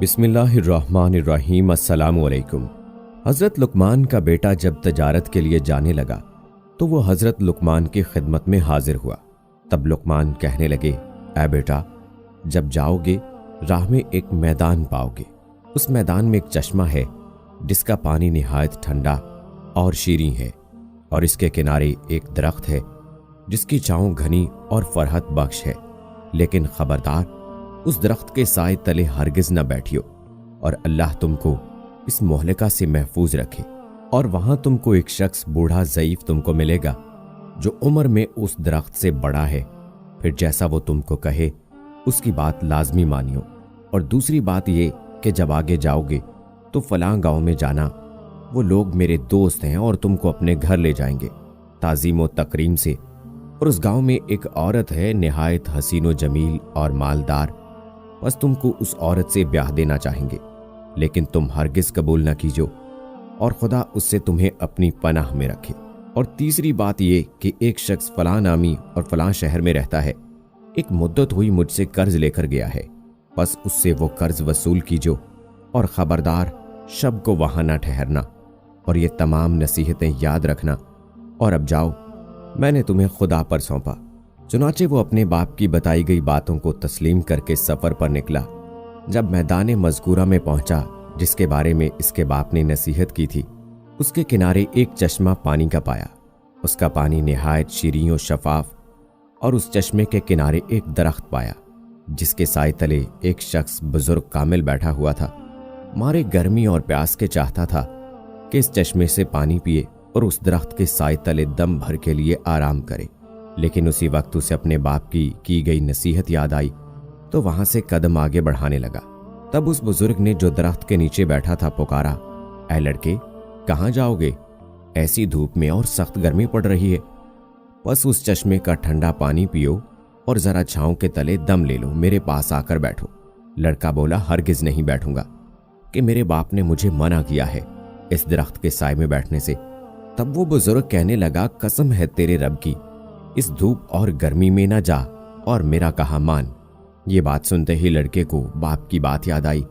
بسم اللہ الرحمن الرحیم۔ السلام علیکم۔ حضرت لقمان کا بیٹا جب تجارت کے لیے جانے لگا تو وہ حضرت لقمان کی خدمت میں حاضر ہوا۔ تب لقمان کہنے لگے، اے بیٹا، جب جاؤ گے راہ میں ایک میدان پاؤ گے۔ اس میدان میں ایک چشمہ ہے جس کا پانی نہایت ٹھنڈا اور شیریں ہے، اور اس کے کنارے ایک درخت ہے جس کی چھاؤں گھنی اور فرحت بخش ہے، لیکن خبردار، اس درخت کے سائے تلے ہرگز نہ بیٹھیو، اور اللہ تم کو اس مہلکہ سے محفوظ رکھے۔ اور وہاں تم کو ایک شخص بوڑھا ضعیف تم کو ملے گا جو عمر میں اس درخت سے بڑا ہے، پھر جیسا وہ تم کو کہے اس کی بات لازمی مانیو۔ اور دوسری بات یہ کہ جب آگے جاؤ گے تو فلاں گاؤں میں جانا، وہ لوگ میرے دوست ہیں اور تم کو اپنے گھر لے جائیں گے تعظیم و تکریم سے۔ اور اس گاؤں میں ایک عورت ہے نہایت حسین و جمیل اور مالدار، بس تم کو اس عورت سے بیاہ دینا چاہیں گے، لیکن تم ہرگز قبول نہ کیجو، اور خدا اس سے تمہیں اپنی پناہ میں رکھے۔ اور تیسری بات یہ کہ ایک شخص فلاں نامی اور فلاں شہر میں رہتا ہے، ایک مدت ہوئی مجھ سے قرض لے کر گیا ہے، بس اس سے وہ قرض وصول کیجو، اور خبردار شب کو وہاں نہ ٹھہرنا، اور یہ تمام نصیحتیں یاد رکھنا، اور اب جاؤ، میں نے تمہیں خدا پر سونپا۔ چنانچہ وہ اپنے باپ کی بتائی گئی باتوں کو تسلیم کر کے سفر پر نکلا۔ جب میدان مذکورہ میں پہنچا جس کے بارے میں اس کے باپ نے نصیحت کی تھی، اس کے کنارے ایک چشمہ پانی کا پایا۔ اس کا پانی نہایت شیریں و شفاف، اور اس چشمے کے کنارے ایک درخت پایا جس کے سائے تلے ایک شخص بزرگ کامل بیٹھا ہوا تھا۔ مارے گرمی اور پیاس کے چاہتا تھا کہ اس چشمے سے پانی پیے اور اس درخت کے سائے تلے دم بھر کے لیے آرام کرے، لیکن اسی وقت اسے اپنے باپ کی گئی نصیحت یاد آئی تو وہاں سے قدم آگے بڑھانے لگا۔ تب اس بزرگ نے جو درخت کے نیچے بیٹھا تھا پکارا، اے لڑکے، کہاں جاؤ گے؟ ایسی دھوپ میں اور سخت گرمی پڑ رہی ہے، بس اس چشمے کا ٹھنڈا پانی پیو اور ذرا چھاؤں کے تلے دم لے لو، میرے پاس آ کر بیٹھو۔ لڑکا بولا، ہرگز نہیں بیٹھوں گا، کہ میرے باپ نے مجھے منع کیا ہے اس درخت کے سائے میں بیٹھنے سے۔ تب وہ بزرگ کہنے لگا، قسم ہے تیرے رب کی، اس دھوپ اور گرمی میں نہ جا اور میرا کہا مان۔ یہ بات سنتے ہی لڑکے کو باپ کی بات یاد آئی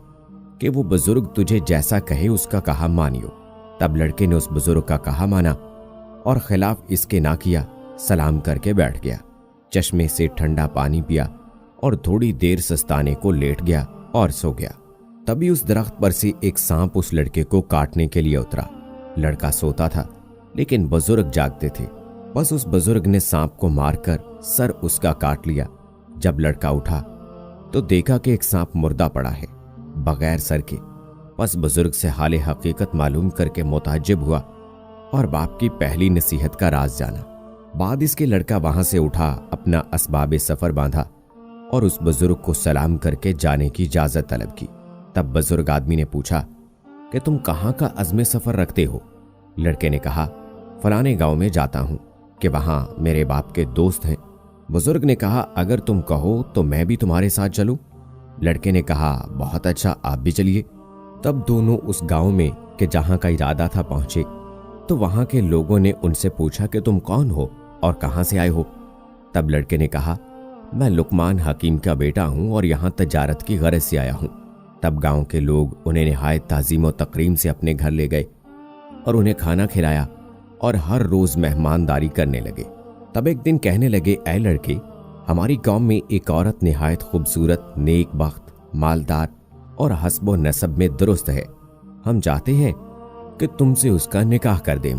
کہ وہ بزرگ تجھے جیسا کہے اس کا کہا مانیو۔ تب لڑکے نے اس بزرگ کا کہا مانا اور خلاف اس کے نہ کیا، سلام کر کے بیٹھ گیا، چشمے سے ٹھنڈا پانی پیا اور تھوڑی دیر سستانے کو لیٹ گیا اور سو گیا۔ تبھی اس درخت پر سے ایک سانپ اس لڑکے کو کاٹنے کے لیے اترا۔ لڑکا سوتا تھا لیکن بزرگ جاگتے تھے، بس اس بزرگ نے سانپ کو مار کر سر اس کا کاٹ لیا۔ جب لڑکا اٹھا تو دیکھا کہ ایک سانپ مردہ پڑا ہے بغیر سر کے، بس بزرگ سے حال حقیقت معلوم کر کے متعجب ہوا اور باپ کی پہلی نصیحت کا راز جانا۔ بعد اس کے لڑکا وہاں سے اٹھا، اپنا اسباب سفر باندھا اور اس بزرگ کو سلام کر کے جانے کی اجازت طلب کی۔ تب بزرگ آدمی نے پوچھا کہ تم کہاں کا عزم سفر رکھتے ہو؟ لڑکے نے کہا، فلانے گاؤں میں جاتا ہوں کہ وہاں میرے باپ کے دوست ہیں۔ بزرگ نے کہا، اگر تم کہو تو میں بھی تمہارے ساتھ چلوں؟ لڑکے نے کہا، بہت اچھا، آپ بھی چلیے۔ تب دونوں اس گاؤں میں کہ جہاں کا ارادہ تھا پہنچے، تو وہاں کے لوگوں نے ان سے پوچھا کہ تم کون ہو اور کہاں سے آئے ہو؟ تب لڑکے نے کہا، میں لقمان حکیم کا بیٹا ہوں اور یہاں تجارت کی غرض سے آیا ہوں۔ تب گاؤں کے لوگ انہیں نہایت تعظیم و تکریم سے اپنے گھر لے گئے اور انہیں کھانا کھلایا اور ہر روز مہمانداری کرنے لگے۔ تب ایک دن کہنے لگے، اے لڑکے، ہماری قوم میں ایک عورت نہایت خوبصورت، نیک بخت، مالدار اور حسب و نسب میں درست ہے۔ ہم چاہتے ہیں کہ تم سے اس کا نکاح کر دیں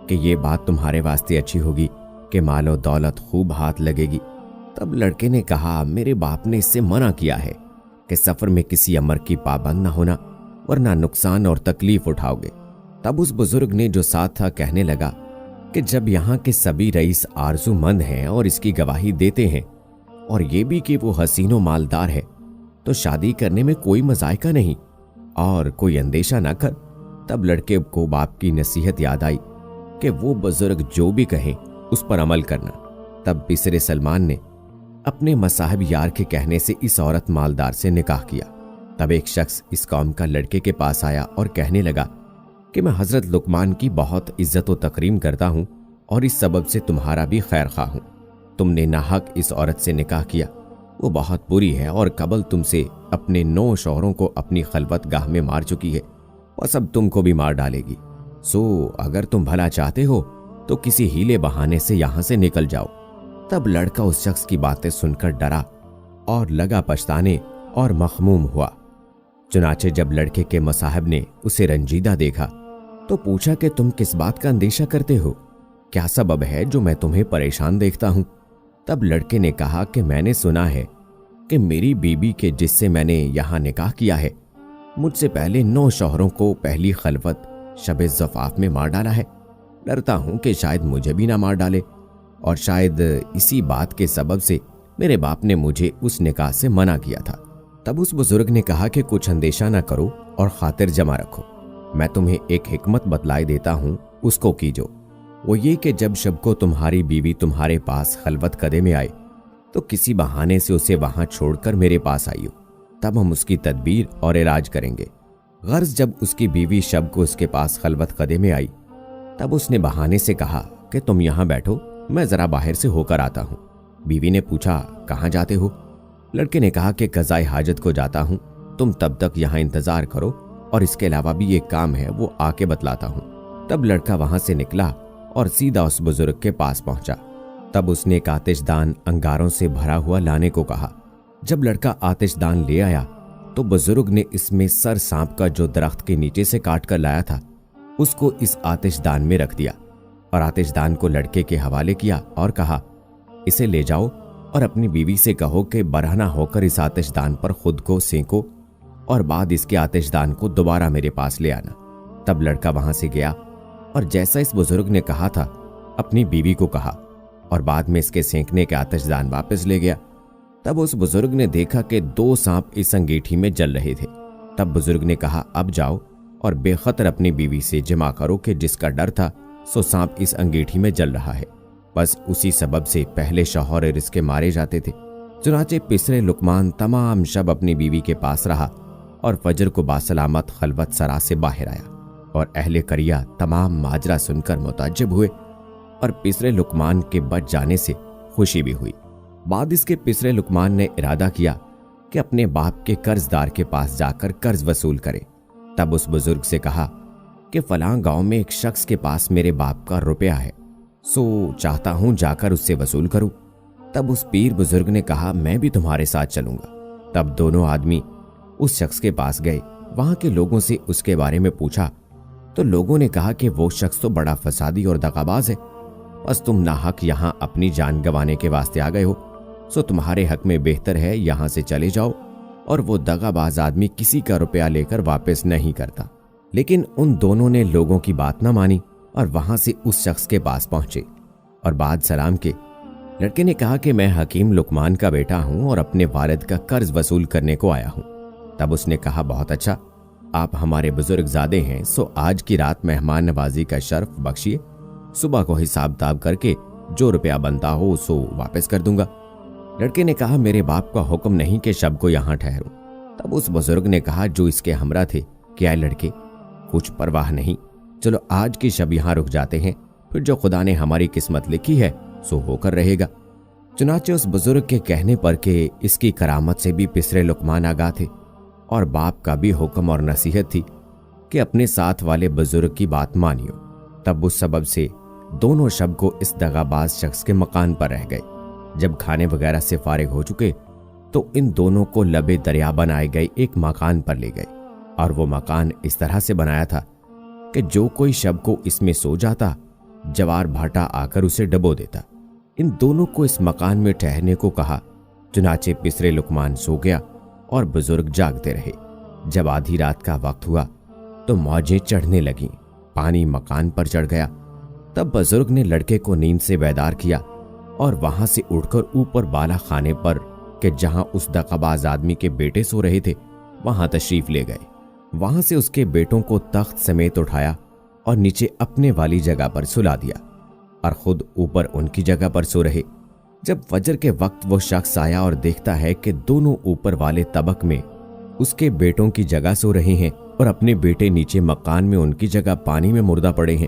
کہ یہ بات تمہارے واسطے اچھی ہوگی کہ مال و دولت خوب ہاتھ لگے گی۔ تب لڑکے نے کہا، میرے باپ نے اس سے منع کیا ہے کہ سفر میں کسی امر کی پابند نہ ہونا، ورنہ نقصان اور تکلیف اٹھاؤ گے۔ تب اس بزرگ نے جو ساتھ تھا کہنے لگا کہ جب یہاں کے سبھی رئیس آرزو مند ہیں اور اس کی گواہی دیتے ہیں، اور یہ بھی کہ وہ حسین و مالدار ہے، تو شادی کرنے میں کوئی مذائقہ نہیں اور کوئی اندیشہ نہ کر۔ تب لڑکے کو باپ کی نصیحت یاد آئی کہ وہ بزرگ جو بھی کہیں اس پر عمل کرنا۔ تب بسر سلمان نے اپنے مصاحب یار کے کہنے سے اس عورت مالدار سے نکاح کیا۔ تب ایک شخص اس قوم کا لڑکے کے پاس آیا اور کہنے لگا کہ میں حضرت لقمان کی بہت عزت و تکریم کرتا ہوں اور اس سبب سے تمہارا بھی خیر خواہ ہوں۔ تم نے ناحق اس عورت سے نکاح کیا وہ بہت بری ہے اور قبل تم سے اپنے 9 شوہروں کو اپنی خلوت گاہ میں مار چکی ہے، بس اب تم کو بھی مار ڈالے گی۔ سو اگر تم بھلا چاہتے ہو تو کسی ہیلے بہانے سے یہاں سے نکل جاؤ۔ تب لڑکا اس شخص کی باتیں سن کر ڈرا اور لگا پچھتانے اور مخموم ہوا۔ چنانچہ جب لڑکے کے مصاحب نے اسے رنجیدہ دیکھا تو پوچھا کہ تم کس بات کا اندیشہ کرتے ہو؟ کیا سبب ہے جو میں تمہیں پریشان دیکھتا ہوں؟ تب لڑکے نے کہا کہ میں نے سنا ہے کہ میری بیوی کے جس سے میں نے یہاں نکاح کیا ہے، مجھ سے پہلے 9 شوہروں کو پہلی خلوت شب زفاف میں مار ڈالا ہے۔ ڈرتا ہوں کہ شاید مجھے بھی نہ مار ڈالے، اور شاید اسی بات کے سبب سے میرے باپ نے مجھے اس نکاح سے منع کیا تھا۔ تب اس بزرگ نے کہا کہ کچھ اندیشہ نہ کرو اور خاطر جمع رکھو، میں تمہیں ایک حکمت بتلائے دیتا ہوں، اس کو کیجو۔ وہ یہ کہ جب شب کو تمہاری بیوی تمہارے پاس خلوت قدے میں آئے تو کسی بہانے سے اسے وہاں چھوڑ کر میرے پاس آئیو، تب ہم اس کی تدبیر اور علاج کریں گے۔ غرض جب اس کی بیوی شب کو اس کے پاس خلوت قدے میں آئی تب اس نے بہانے سے کہا کہ تم یہاں بیٹھو، میں ذرا باہر سے ہو کر آتا ہوں۔ بیوی نے پوچھا کہاں جاتے ہو؟ لڑکے نے کہا کہ قضائے حاجت کو جاتا ہوں، تم تب تک یہاں انتظار کرو، اور اس کے علاوہ بھی ایک کام ہے وہ آ کے بتلاتا ہوں۔ تب لڑکا وہاں سے نکلا اور سیدھا اس بزرگ کے پاس پہنچا۔ تب اس نے ایک آتش دان انگاروں سے بھرا ہوا لانے کو کہا۔ جب لڑکا آتش دان لے آیا تو بزرگ نے اس میں سر سانپ کا جو درخت کے نیچے سے کاٹ کر لایا تھا اس کو اس آتش دان میں رکھ دیا، اور آتش دان کو لڑکے کے حوالے کیا اور کہا اسے لے جاؤ اور اپنی بیوی سے کہو کہ برہنہ ہو کر اس آتش دان پر خود کو سینکو، اور بعد اس کے آتش دان کو دوبارہ میرے پاس لے آنا۔ تب لڑکا وہاں سے گیا اور جیسا اس بزرگ نے کہا تھا اپنی بیوی کو کہا، اور بعد میں اس کے سینکنے کے آتش دان واپس لے گیا۔ تب اس بزرگ نے دیکھا کہ 2 سانپ اس انگیٹھی میں جل رہے تھے۔ تب بزرگ نے کہا اب جاؤ اور بے خطر اپنی بیوی سے جمع کرو کہ جس کا ڈر تھا سو سانپ اس انگیٹھی میں جل رہا ہے، بس اسی سبب سے پہلے شوہر اس کے مارے جاتے تھے۔ چنانچہ پسرے لقمان تمام شب اپنی بیوی کے پاس رہا اور فجر کو باسلامت خلوت سرا سے باہر آیا، اور اہل قریہ تمام ماجرا سن کر متعجب ہوئے اور پسرے لقمان کے بچ جانے سے خوشی بھی ہوئی۔ بعد اس کے پسرے لقمان نے ارادہ کیا کہ اپنے باپ کے قرض دار کے پاس جا کر قرض وصول کرے۔ تب اس بزرگ سے کہا کہ فلاں گاؤں میں ایک شخص کے پاس میرے باپ کا روپیہ ہے، سو چاہتا ہوں جا کر اس سے وصول کروں۔ تب اس پیر بزرگ نے کہا میں بھی تمہارے ساتھ چلوں گا۔ تب دونوں آدمی اس شخص کے پاس گئے، وہاں کے لوگوں سے اس کے بارے میں پوچھا تو لوگوں نے کہا کہ وہ شخص تو بڑا فسادی اور دغاباز ہے، بس تم ناحق یہاں اپنی جان گنوانے کے واسطے آ گئے ہو، سو تمہارے حق میں بہتر ہے یہاں سے چلے جاؤ، اور وہ دغاباز آدمی کسی کا روپیہ لے کر واپس نہیں کرتا۔ لیکن ان دونوں نے لوگوں کی بات نہ مانی اور وہاں سے اس شخص کے پاس پہنچے اور بعد سلام کے لڑکے نے کہا کہ میں حکیم لقمان کا بیٹا ہوں اور اپنے والد کا قرض وصول کرنے کو آیا ہوں۔ تب اس نے کہا بہت اچھا، آپ ہمارے بزرگ زادے ہیں، سو آج کی رات مہمان نوازی کا شرف بخشیے، صبح کو حساب تاب کر کے جو روپیہ بنتا ہو سو واپس کر دوں گا۔ لڑکے نے کہا میرے باپ کا حکم نہیں کہ شب کو یہاں ٹھہروں۔ تب اس بزرگ نے کہا جو اس کے ہمراہ تھے کیا لڑکے کچھ پرواہ نہیں، چلو آج کی شب یہاں رک جاتے ہیں، پھر جو خدا نے ہماری قسمت لکھی ہے سو ہو کر رہے گا۔ چنانچہ اس بزرگ کے کہنے پر کہ اس کی کرامت سے بھی پسرے لقمان آگاہ تھے اور باپ کا بھی حکم اور نصیحت تھی کہ اپنے ساتھ والے بزرگ کی بات مانیو، تب اس سبب سے دونوں شب کو اس دغاباز شخص کے مکان پر رہ گئے۔ جب کھانے وغیرہ سے فارغ ہو چکے تو ان دونوں کو لبے دریا بنائے گئے ایک مکان پر لے گئے، اور وہ مکان اس طرح سے بنایا تھا کہ جو کوئی شب کو اس میں سو جاتا جوار بھاٹا آ کر اسے ڈبو دیتا۔ ان دونوں کو اس مکان میں ٹھہرنے کو کہا، چنانچہ پسرے لقمان سو گیا اور بزرگ جاگتے رہے۔ جب آدھی رات کا وقت ہوا تو موجیں چڑھنے لگیں، پانی مکان پر چڑھ گیا۔ تب بزرگ نے لڑکے کو نیند سے بیدار کیا اور وہاں سے اٹھ کر اوپر بالا خانے پر کہ جہاں اس دغاباز آدمی کے بیٹے سو رہے تھے وہاں تشریف لے گئے۔ وہاں سے اس کے بیٹوں کو تخت سمیت اٹھایا اور نیچے اپنے والی جگہ پر سلا دیا اور خود اوپر ان کی جگہ پر سو رہے۔ جب فجر کے وقت وہ شخص آیا اور دیکھتا ہے کہ دونوں اوپر والے طبق میں اس کے بیٹوں کی جگہ سو رہے ہیں اور اپنے بیٹے نیچے مکان میں ان کی جگہ پانی میں مردہ پڑے ہیں،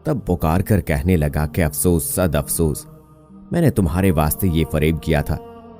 تب پکار کر کہنے لگا کہ افسوس صد افسوس، میں نے تمہارے واسطے یہ فریب کیا تھا